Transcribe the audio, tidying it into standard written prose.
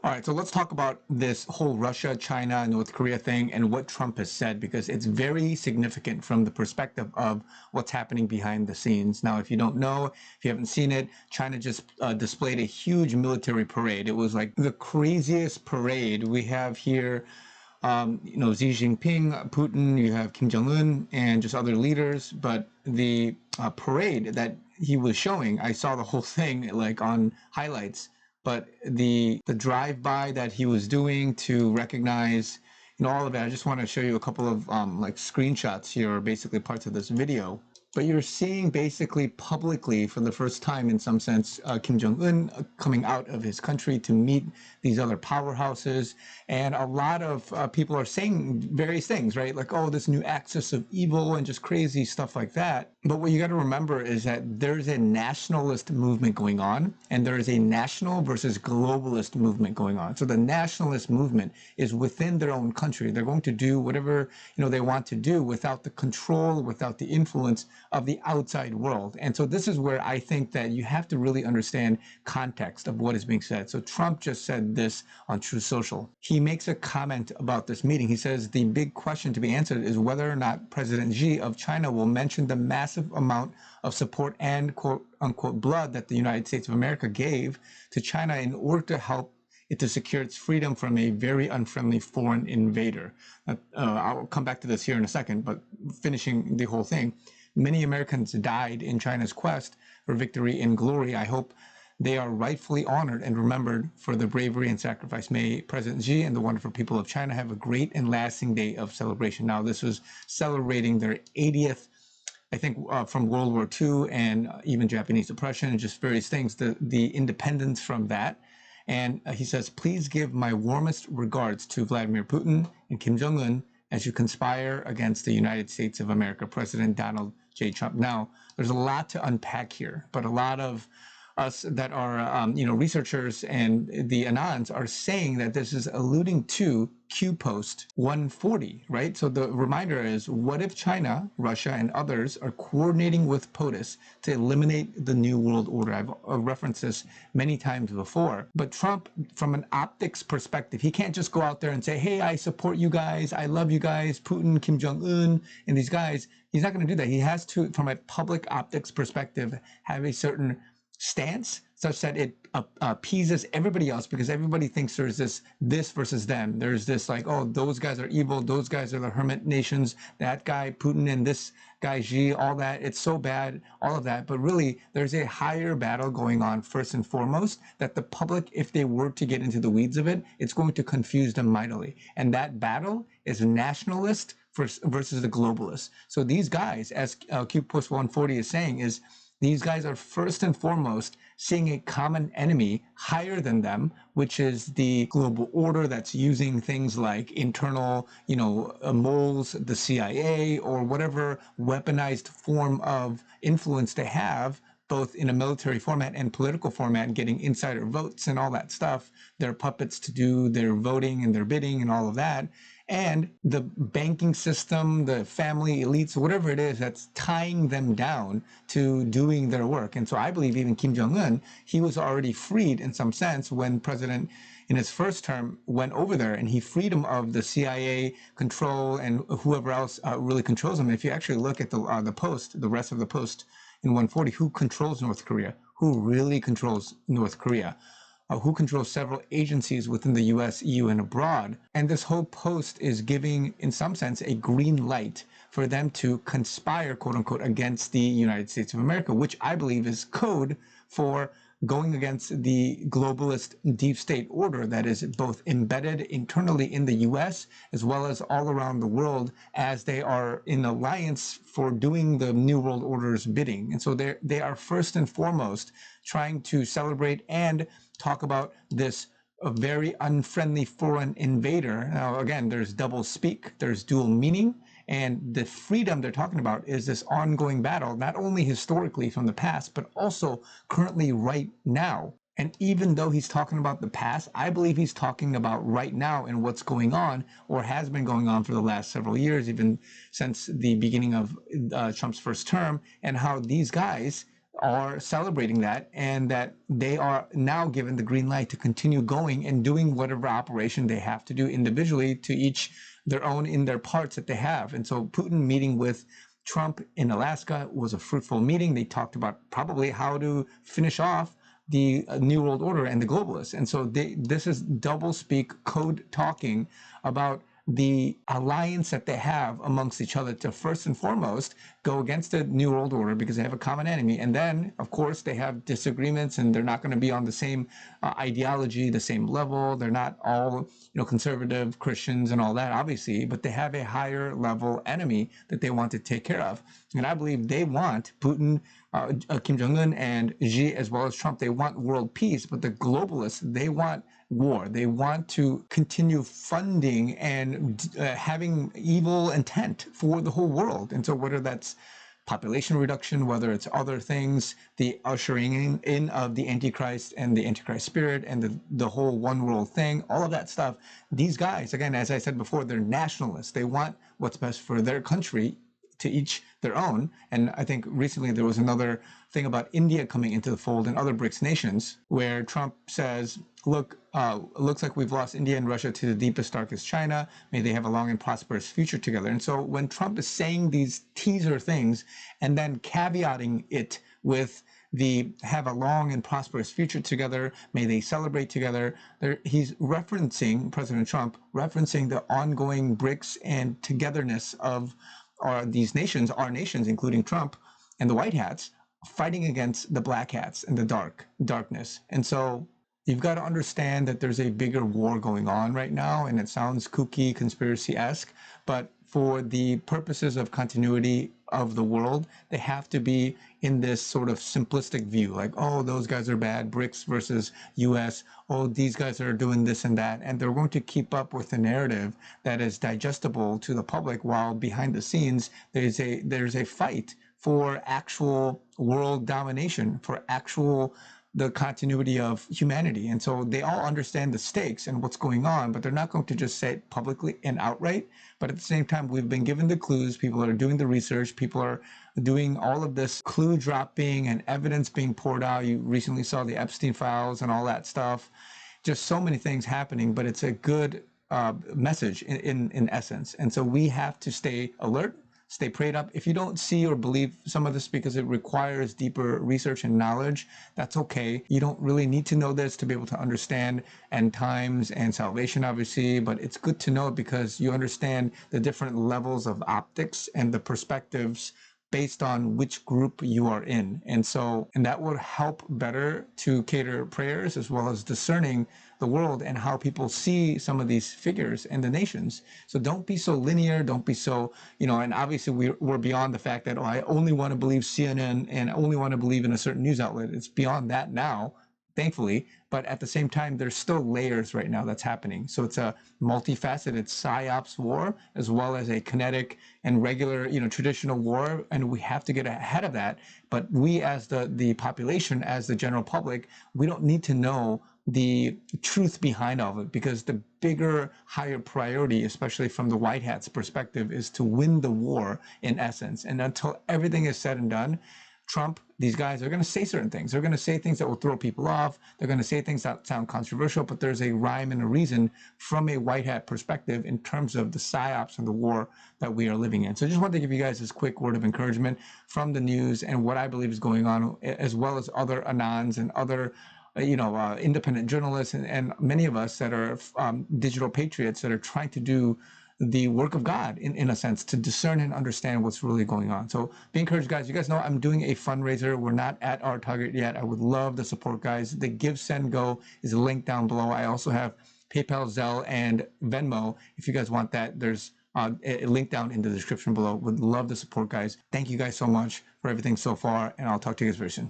All right, so let's talk about this whole Russia, China, North Korea thing and what Trump has said, because it's very significant from the perspective of what's happening behind the scenes. Now, if you don't know, if you haven't seen it, China just displayed a huge military parade. It was like the craziest parade we have here. Xi Jinping, Putin, you have Kim Jong-un, and just other leaders. But the parade that he was showing, I saw the whole thing like on highlights. But the drive-by that he was doing to recognize, all of it, I just want to show you a couple of like screenshots here, or basically parts of this video. But you're seeing basically publicly for the first time, in some sense, Kim Jong-un coming out of his country to meet these other powerhouses. And a lot of people are saying various things, right? Like, oh, this new axis of evil and just crazy stuff like that. But what you got to remember is that there's a nationalist movement going on, and there is a national versus globalist movement going on. So the nationalist movement is within their own country. They're going to do whatever they want to do without the control, without the influence of the outside world. And so this is where I think that you have to really understand context of what is being said. So Trump just said this on Truth Social. He makes a comment about this meeting. He says the big question to be answered is whether or not President Xi of China will mention the massive amount of support and quote unquote blood that the United States of America gave to China in order to help it to secure its freedom from a very unfriendly foreign invader. I'll come back to this here in a second, but finishing the whole thing. Many Americans died in China's quest for victory and glory. I hope they are rightfully honored and remembered for their bravery and sacrifice. May President Xi and the wonderful people of China have a great and lasting day of celebration. Now, this was celebrating their 80th, I think, from World War II and even Japanese oppression and just various things, the independence from that. And he says, please give my warmest regards to Vladimir Putin and Kim Jong-un as you conspire against the United States of America, President Donald J. Trump. Now, there's a lot to unpack here, but a lot of us that are, researchers and the Anons are saying that this is alluding to Q Post 140, right? So the reminder is, what if China, Russia, and others are coordinating with POTUS to eliminate the New World Order? I've referenced this many times before. But Trump, from an optics perspective, he can't just go out there and say, hey, I support you guys, I love you guys, Putin, Kim Jong-un, and these guys. He's not going to do that. He has to, from a public optics perspective, have a certain stance such that it appeases everybody else, because everybody thinks there's this versus them. There's this like, oh, those guys are evil, those guys are the hermit nations, that guy Putin and this guy Xi, all that, it's so bad, all of that. But really, there's a higher battle going on first and foremost that the public, if they were to get into the weeds of it, it's going to confuse them mightily. And that battle is nationalist versus the globalist. So these guys, as Q Post 140 is saying, is these guys are first and foremost seeing a common enemy higher than them, which is the global order that's using things like internal, moles, the CIA, or whatever weaponized form of influence they have, both in a military format and political format, getting insider votes and all that stuff, their puppets to do their voting and their bidding and all of that. And the banking system, the family elites, whatever it is that's tying them down to doing their work. And so I believe even Kim Jong-un, he was already freed in some sense when President in his first term went over there, and he freed him of the CIA control and whoever else really controls him. If you actually look at the post, the rest of the post in 140, who controls North Korea? Who really controls North Korea? Who controls several agencies within the US, EU, and abroad. And this whole post is giving, in some sense, a green light for them to conspire, quote unquote, against the United States of America, which I believe is code for going against the globalist deep state order that is both embedded internally in the US as well as all around the world, as they are in alliance for doing the New World Order's bidding. And so they are first and foremost trying to celebrate and talk about this a very unfriendly foreign invader. Now, again, there's double speak, there's dual meaning, and the freedom they're talking about is this ongoing battle, not only historically from the past, but also currently right now. And even though he's talking about the past, I believe he's talking about right now and what's going on, or has been going on for the last several years, even since the beginning of Trump's first term, and how these guys are celebrating that, and that they are now given the green light to continue going and doing whatever operation they have to do individually to each their own in their parts that they have. And so Putin meeting with Trump in Alaska was a fruitful meeting. They talked about probably how to finish off the New World Order and the globalists. And so this is double speak code talking about the alliance that they have amongst each other to first and foremost go against the New World Order because they have a common enemy. And then, of course, they have disagreements and they're not going to be on the same ideology, the same level. They're not all, conservative Christians and all that, obviously, but they have a higher level enemy that they want to take care of. And I believe they want Putin, Kim Jong-un and Xi, as well as Trump, they want world peace, but the globalists, they want war. They want to continue funding and having evil intent for the whole world. And so whether that's population reduction, whether it's other things, the ushering in of the Antichrist and the Antichrist spirit and the whole one world thing, all of that stuff, these guys, again, as I said before, they're nationalists. They want what's best for their country, to each their own. And I think recently there was another thing about India coming into the fold and other BRICS nations where Trump says, look, looks like we've lost India and Russia to the deepest, darkest China. May they have a long and prosperous future together. And so when Trump is saying these teaser things and then caveating it with the have a long and prosperous future together, may they celebrate together, he's referencing, President Trump, referencing the ongoing BRICS and togetherness of these nations, our nations, including Trump and the white hats, fighting against the black hats and the darkness. And so you've got to understand that there's a bigger war going on right now, and it sounds kooky, conspiracy-esque, but for the purposes of continuity of the world, they have to be in this sort of simplistic view, like, oh, those guys are bad, BRICS versus US, oh, these guys are doing this and that, and they're going to keep up with the narrative that is digestible to the public, while behind the scenes, there's a fight for actual world domination, for actual the continuity of humanity. And so they all understand the stakes and what's going on, but they're not going to just say it publicly and outright. But at the same time, we've been given the clues. People are doing the research. People are doing all of this clue dropping and evidence being poured out. You recently saw the Epstein files and all that stuff. Just so many things happening, but it's a good message in essence. And so we have to stay alert, stay prayed up. If you don't see or believe some of this because it requires deeper research and knowledge, that's okay. You don't really need to know this to be able to understand end times and salvation, obviously, but it's good to know it because you understand the different levels of optics and the perspectives based on which group you are in. And that will help better to cater prayers as well as discerning the world and how people see some of these figures and the nations. So don't be so linear, don't be so, and obviously we're beyond the fact that, I only want to believe CNN and I only want to believe in a certain news outlet. It's beyond that now, thankfully, but at the same time, there's still layers right now that's happening. So it's a multifaceted psyops war, as well as a kinetic and regular, traditional war, and we have to get ahead of that. But we, as the population, as the general public, we don't need to know the truth behind all of it, because the bigger, higher priority, especially from the white hat's perspective, is to win the war in essence. And until everything is said and done, Trump, these guys are going to say certain things. They're going to say things that will throw people off. They're going to say things that sound controversial, but there's a rhyme and a reason from a white hat perspective in terms of the psyops and the war that we are living in. So I just wanted to give you guys this quick word of encouragement from the news and what I believe is going on, as well as other Anons and other independent journalists and many of us that are digital patriots that are trying to do the work of God in a sense, to discern and understand what's really going on. So be encouraged, guys. You guys know I'm doing a fundraiser. We're not at our target yet. I would love the support, guys. The Give, Send, Go is linked down below. I also have PayPal, Zelle, and Venmo. If you guys want that, there's a link down in the description below. Would love the support, guys. Thank you guys so much for everything so far, and I'll talk to you guys very soon.